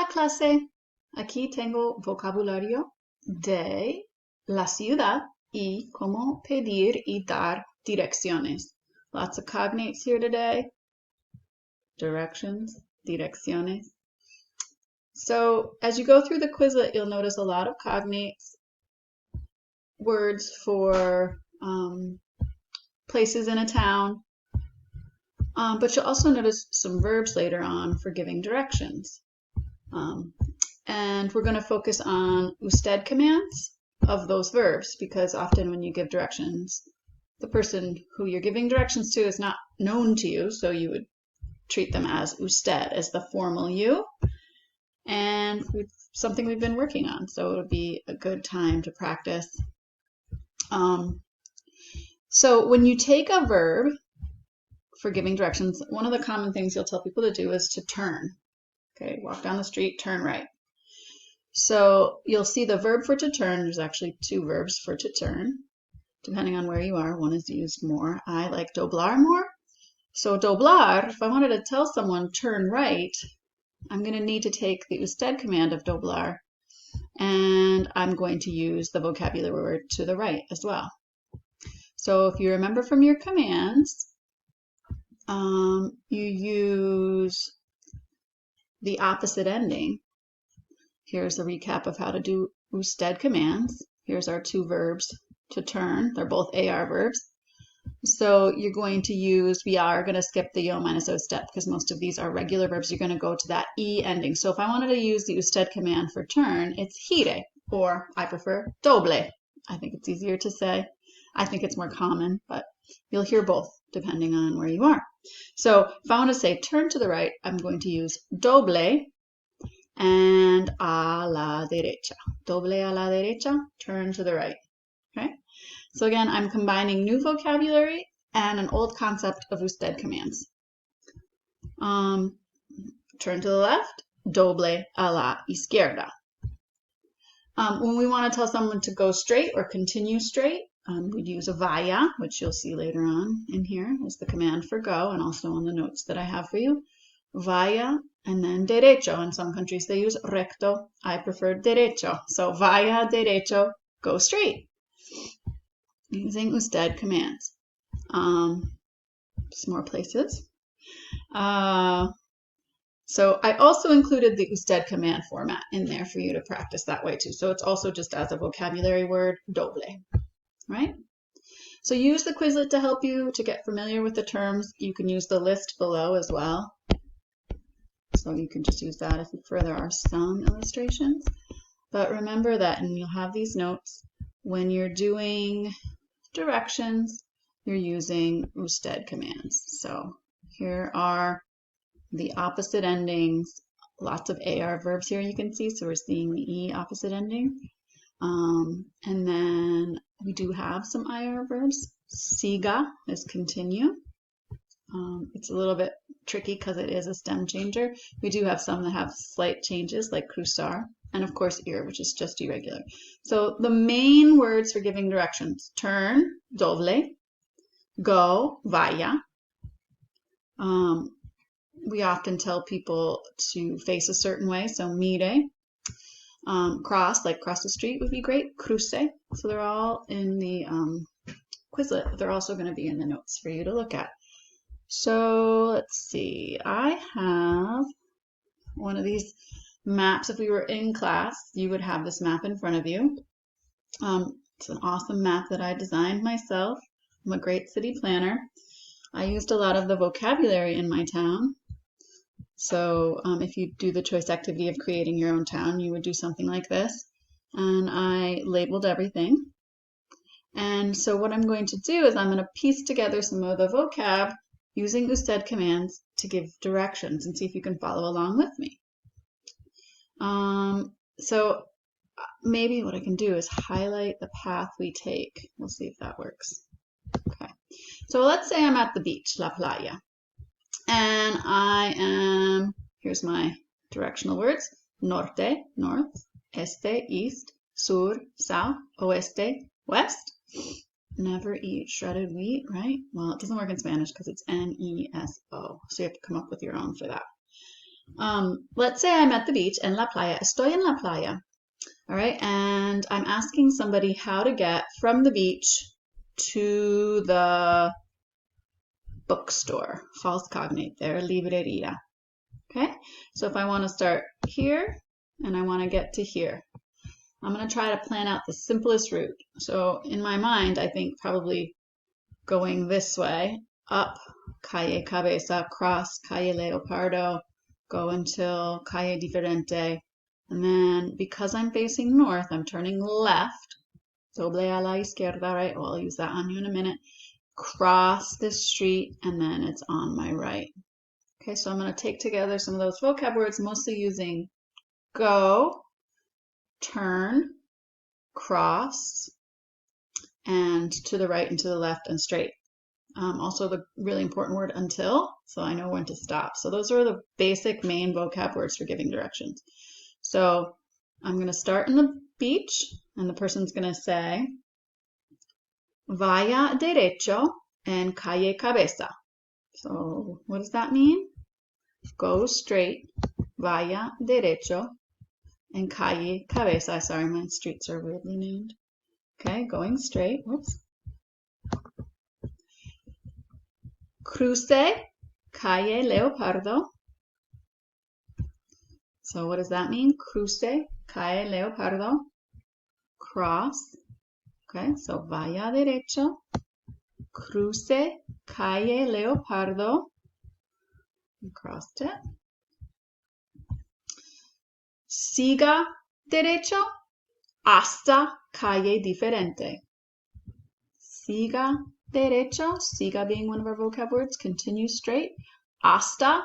Hola clase, aquí tengo vocabulario de la ciudad y cómo pedir y dar direcciones. Lots of cognates here today. Directions, direcciones. So as you go through the Quizlet, you'll notice a lot of cognates, words for places in a town, but you'll also notice some verbs later on for giving directions. And we're going to focus on usted commands of those verbs because often when you give directions, the person who you're giving directions to is not known to you, so you would treat them as usted, as the formal you. And something we've been working on, so it would be a good time to practice. So when you take a verb for giving directions, one of the common things you'll tell people to do is to turn. Okay, walk down the street, turn right. So you'll see the verb for to turn. There's actually two verbs for to turn, depending on where you are. One is used more. I like doblar more. So doblar, if I wanted to tell someone turn right, I'm going to need to take the usted command of doblar, and I'm going to use the vocabulary word to the right as well. So if you remember from your commands, you use the opposite ending. Here's a recap of how to do usted commands. Here's our two verbs to turn. They're both AR verbs. So you're going to use, we are going to skip the yo minus o step because most of these are regular verbs. You're going to go to that E ending. So if I wanted to use the usted command for turn, it's gire, or I prefer doble. I think it's easier to say. I think it's more common, but you'll hear both depending on where you are. So if I want to say turn to the right, I'm going to use doble and a la derecha. Doble a la derecha, turn to the right. Okay? So again, I'm combining new vocabulary and an old concept of usted commands. Turn to the left, doble a la izquierda. When we want to tell someone to go straight or continue straight, we'd use a vaya, which you'll see later on in here as the command for go, and also on the notes that I have for you. Vaya, and then derecho. In some countries they use recto. I prefer derecho. So vaya, derecho, go straight. Using usted commands. Some more places. So I also included the usted command format in there for you to practice that way too. So it's also just as a vocabulary word, doble, right? So use the Quizlet to help you to get familiar with the terms. You can use the list below as well. So you can just use that if you prefer. There are some illustrations. But remember that, and you'll have these notes, when you're doing directions, you're using usted commands. So here are the opposite endings, lots of AR verbs here you can see. So we're seeing the E opposite ending. And then we do have some IR verbs. Siga is continue. It's a little bit tricky because it is a stem changer. We do have some that have slight changes like cruzar, and of course ir, which is just irregular. So the main words for giving directions: turn, doble, go, vaya. We often tell people to face a certain way, so mire. Cross, like cross the street would be great, cruce. So they're all in the Quizlet, but they're also going to be in the notes for you to look at. So let's see, I have one of these maps. If we were in class, you would have this map in front of you. It's an awesome map that I designed myself. I'm a great city planner. I used a lot of the vocabulary in my town. So if you do the choice activity of creating your own town, you would do something like this. And I labeled everything. And so what I'm going to do is I'm going to piece together some of the vocab using usted commands to give directions and see if you can follow along with me. So maybe what I can do is highlight the path we take. We'll see if that works. Okay. So let's say I'm at the beach, La Playa. And I am, here's my directional words, norte, north, este, east, sur, south, oeste, west. Never eat shredded wheat, right? Well, it doesn't work in Spanish because it's N-E-S-O. So you have to come up with your own for that. Let's say I'm at the beach en la playa. Estoy en la playa. All right, and I'm asking somebody how to get from the beach to the bookstore, false cognate there, libreria. Okay, so if I want to start here and I want to get to here, I'm going to try to plan out the simplest route. So in my mind, I think probably going this way, up Calle Cabeza, cross Calle Leopardo, go until Calle Diferente, and then because I'm facing north, I'm turning left, doble a la izquierda, right? Well, I'll use that on you in a minute. Cross this street, and then it's on my right. Okay, so I'm going to take together some of those vocab words, mostly using go, turn, cross, and to the right and to the left and straight. Also the really important word until, so I know when to stop. So those are the basic main vocab words for giving directions. So I'm going to start in the beach, and the person's going to say, vaya derecho en calle Cabeza. So what does that mean? Go straight, vaya derecho en calle Cabeza. Sorry, my streets are weirdly named. Okay, going straight. Whoops. Cruce calle Leopardo. So what does that mean? Cruce calle Leopardo. Cross. Okay, so vaya derecho. Cruce calle Leopardo. Crossed it. Siga derecho hasta calle Diferente. Siga derecho, siga being one of our vocab words, continue straight. Hasta,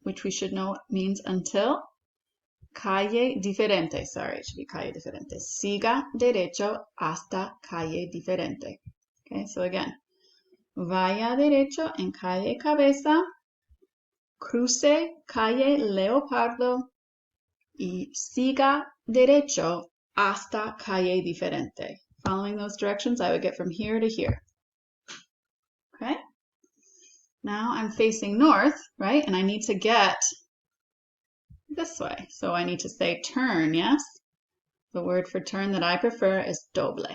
which we should know means until. Calle Diferente, sorry, it should be calle Diferente. Siga derecho hasta calle Diferente. Okay, so again, vaya derecho en calle Cabeza, cruce calle Leopardo, y siga derecho hasta calle Diferente. Following those directions, I would get from here to here. Okay? Now I'm facing north, right? And I need to get this way. So I need to say turn, yes? The word for turn that I prefer is doble.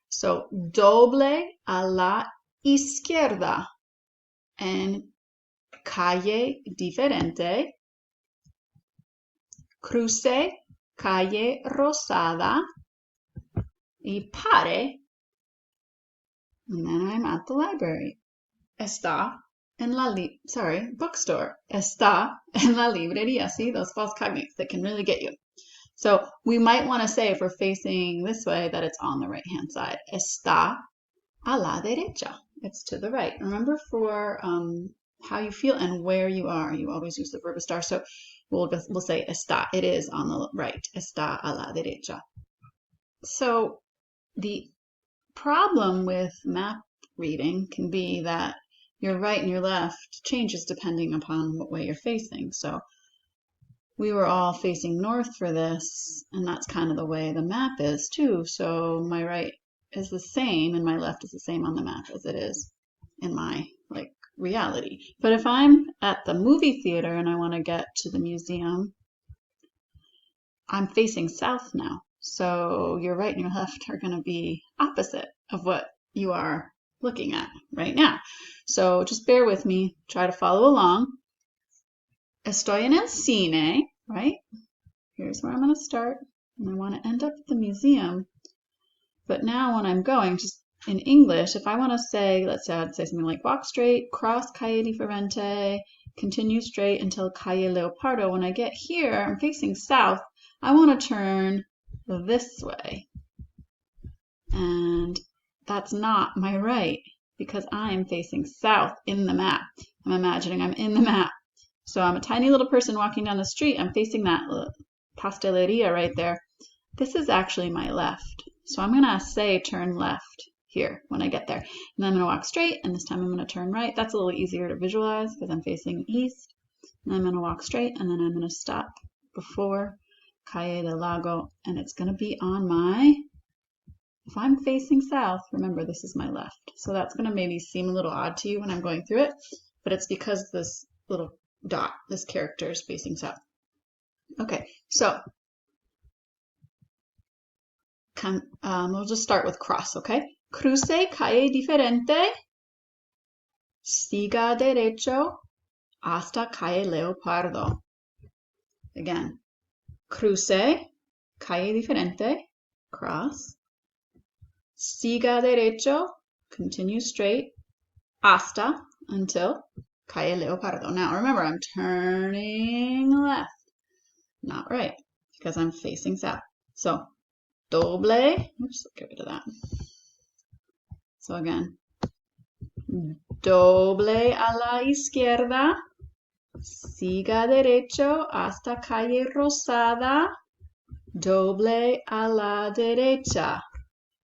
So doble a la izquierda en calle Diferente. Cruce calle Rosada. Y pare. And then I'm at the library. Está en la bookstore. Está en la librería. See, those false cognates that can really get you. So we might want to say, if we're facing this way, that it's on the right-hand side. Está a la derecha. It's to the right. Remember, for how you feel and where you are, you always use the verb estar. So we'll say está. It is on the right. Está a la derecha. So the problem with map reading can be that your right and your left changes depending upon what way you're facing. So we were all facing north for this, and that's kind of the way the map is too. So my right is the same and my left is the same on the map as it is in my reality. But if I'm at the movie theater and I want to get to the museum, I'm facing south now. So your right and your left are going to be opposite of what you are looking at right now. So just bear with me, try to follow along. Estoy en el cine, right? Here's where I'm going to start. And I want to end up at the museum. But now when I'm going, just in English, if I want to say, let's say I'd say something like walk straight, cross Calle Diferente, continue straight until Calle Leopardo. When I get here, I'm facing south. I want to turn this way. And that's not my right because I'm facing south in the map. I'm imagining I'm in the map. So I'm a tiny little person walking down the street. I'm facing that pasteleria right there. This is actually my left. So I'm going to say turn left here when I get there. And then I'm going to walk straight, and this time I'm going to turn right. That's a little easier to visualize because I'm facing east. And I'm going to walk straight, and then I'm going to stop before Calle del Lago, and it's going to be on my, if I'm facing south, remember this is my left. So that's going to maybe seem a little odd to you when I'm going through it, but it's because this little dot. This character is facing south. Okay, so we'll just start with cross, okay? Cruce calle diferente, siga derecho hasta calle Leopardo. Again, cruce, calle diferente, cross, siga derecho, continue straight, hasta, until, calle Leopardo. Now remember, I'm turning left, not right, because I'm facing south. So, doble, oops, get rid of that. So again, doble a la izquierda, siga derecho hasta calle Rosada, doble a la derecha.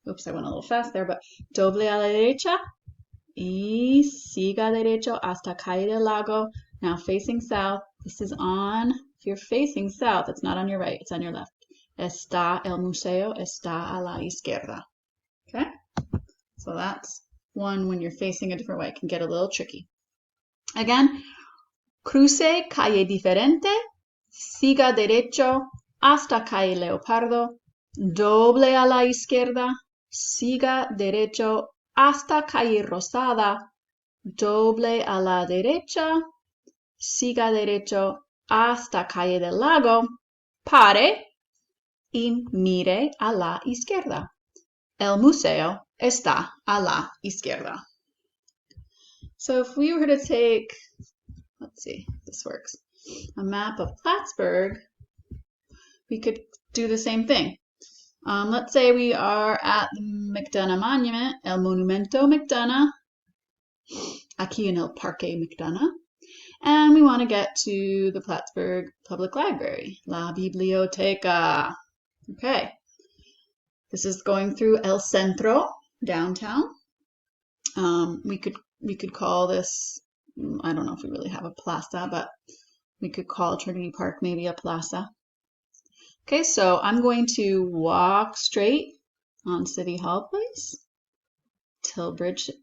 Oops, I went a little fast there, but doble a la derecha y siga derecho hasta calle del Lago. Now facing south, this is on, if you're facing south, it's not on your right, it's on your left. Está el museo, está a la izquierda. Okay? So that's one when you're facing a different way. It can get a little tricky. Again, cruce calle diferente, siga derecho hasta calle Leopardo, doble a la izquierda, siga derecho hasta calle Rosada, doble a la derecha, siga derecho hasta calle del Lago, pare y mire a la izquierda. El museo está a la izquierda. So if we were to take, let's see if this works, a map of Plattsburgh, we could do the same thing. Let's say we are at the McDonough Monument, El Monumento McDonough, aquí en el Parque McDonough, and we want to get to the Plattsburgh Public Library, La Biblioteca. Okay, this is going through El Centro, downtown. We could call this, I don't know if we really have a plaza, but we could call Trinity Park maybe a plaza. Okay, so I'm going to walk straight on City Hall Place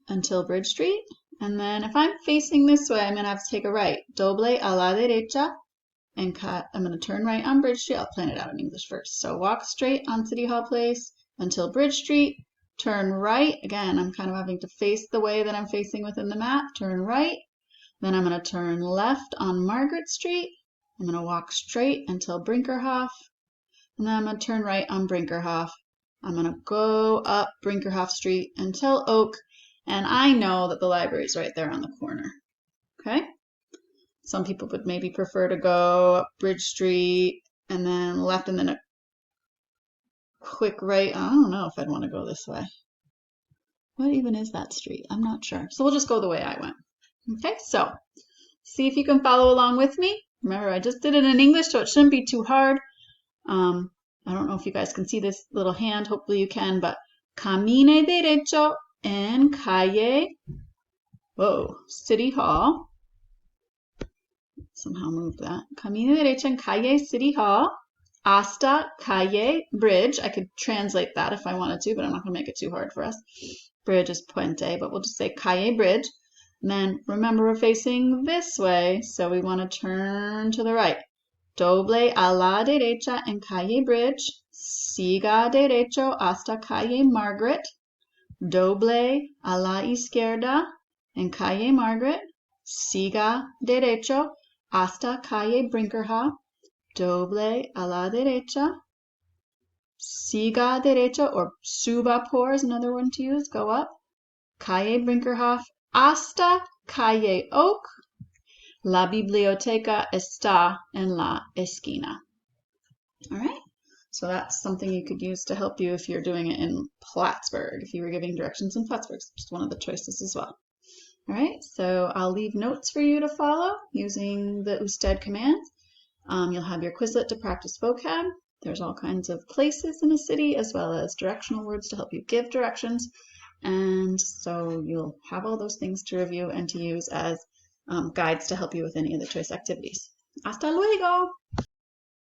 until Bridge Street. And then if I'm facing this way, I'm going to have to take a right. Doble a la derecha. And I'm going to turn right on Bridge Street. I'll plan it out in English first. So walk straight on City Hall Place until Bridge Street. Turn right. Again, I'm kind of having to face the way that I'm facing within the map. Turn right. Then I'm going to turn left on Margaret Street. I'm going to walk straight until Brinkerhoff. And then I'm going to turn right on Brinkerhoff. I'm going to go up Brinkerhoff Street until Oak. And I know that the library is right there on the corner. Okay? Some people would maybe prefer to go up Bridge Street and then left and then a quick right. I don't know if I'd want to go this way. What even is that street? I'm not sure. So we'll just go the way I went. Okay, so see if you can follow along with me. Remember, I just did it in English, so it shouldn't be too hard. I don't know if you guys can see this little hand. Hopefully you can, but camine derecho en calle, City Hall. Somehow move that. Camine derecho en calle City Hall hasta calle Bridge. I could translate that if I wanted to, but I'm not going to make it too hard for us. Bridge is puente, but we'll just say calle Bridge. And then remember we're facing this way, so we want to turn to the right. Doble a la derecha en calle Bridge, siga derecho hasta calle Margaret, doble a la izquierda en calle Margaret, siga derecho hasta calle Brinkerhoff, doble a la derecha, siga derecho, or suba por is another one to use, go up, calle Brinkerhoff hasta calle Oak. La biblioteca está en la esquina. All right, so that's something you could use to help you if you're doing it in Plattsburgh, if you were giving directions in Plattsburgh. It's just one of the choices as well. All right, so I'll leave notes for you to follow using the usted commands. You'll have your Quizlet to practice vocab. There's all kinds of places in a city as well as directional words to help you give directions. And so you'll have all those things to review and to use as guides to help you with any of the choice activities. Hasta luego!